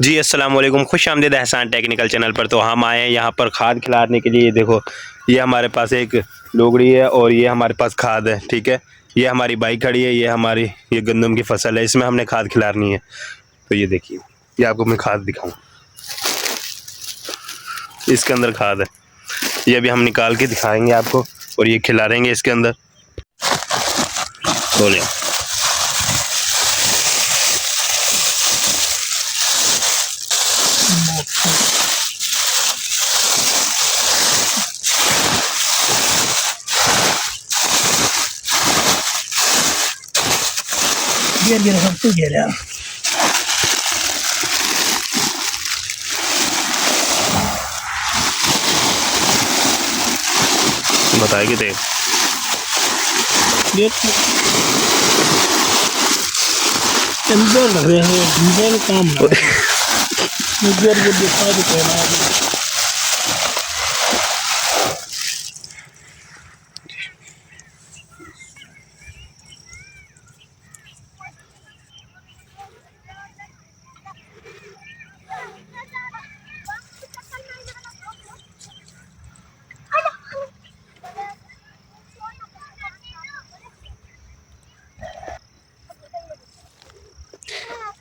जी अस्सलाम वालेकुम, खुश आमदीद एहसान टेक्निकल चैनल पर। तो हम आए हैं यहाँ पर खाद खिलाने के लिए। देखो ये हमारे पास एक लोगड़ी है और ये हमारे पास खाद है, ठीक है। ये हमारी बाइक खड़ी है, ये हमारी ये गंदम की फसल है, इसमें हमने खाद खिलानी है। तो ये देखिए, ये आपको मैं खाद दिखाऊँ, इसके अंदर खाद है। ये अभी हम निकाल के दिखाएंगे आपको और ये खिला देंगे इसके अंदर। बोलिए गिर सब तो गिर यार। बताएगी थे अंदर लग रहे हैं डीजल काम गिर गिर दिखा देते हैं।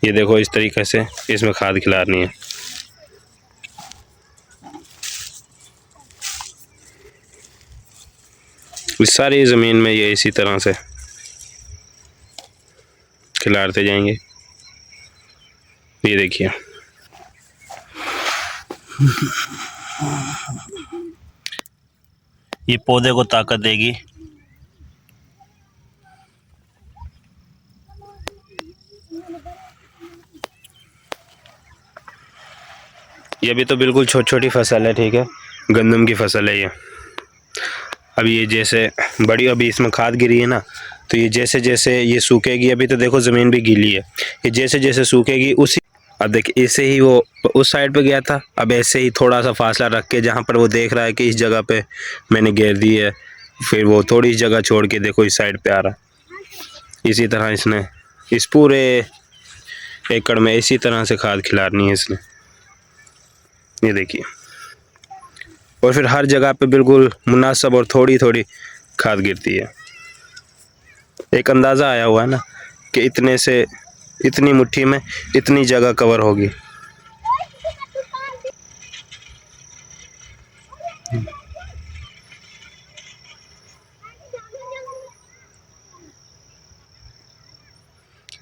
ये देखो, इस तरीके से इसमें खाद खिलानी है। इस सारी ज़मीन में ये इसी तरह से खिलाते जाएंगे। ये देखिए, ये पौधे को ताकत देगी। ये भी तो बिल्कुल छोटी छोटी फसल है, ठीक है, गंदम की फसल है ये। अभी ये जैसे बड़ी, अभी इसमें खाद गिरी है ना, तो ये जैसे जैसे ये सूखेगी, अभी तो देखो ज़मीन भी गीली है, ये जैसे जैसे सूखेगी उसी, अब देखिए ऐसे ही वो उस साइड पे गया था, अब ऐसे ही थोड़ा सा फासला रख के जहाँ पर वो देख रहा है कि इस जगह पे मैंने घेर दी है, फिर वो थोड़ी जगह छोड़ के देखो इस साइड पे आ रहा। इसी तरह इसने इस पूरे एकड़ में इसी तरह से खाद खिलानी है इसने। ये देखिए, और फिर हर जगह पे बिल्कुल मुनासिब और थोड़ी थोड़ी खाद गिरती है। एक अंदाज़ा आया हुआ है ना कि इतने से इतनी मुट्ठी में इतनी जगह कवर होगी।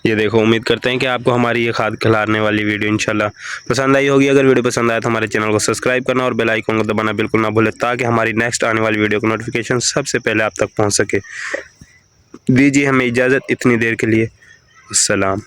ये देखो, उम्मीद करते हैं कि आपको हमारी ये खाद खिलाने वाली वीडियो इंशाल्लाह पसंद आई होगी। अगर वीडियो पसंद आया तो हमारे चैनल को सब्सक्राइब करना और बेल आइकन को दबाना बिल्कुल ना भूलें, ताकि हमारी नेक्स्ट आने वाली वीडियो का नोटिफिकेशन सबसे पहले आप तक पहुंच सके। दीजिए हमें इजाज़त इतनी देर के लिए। अस्सलाम।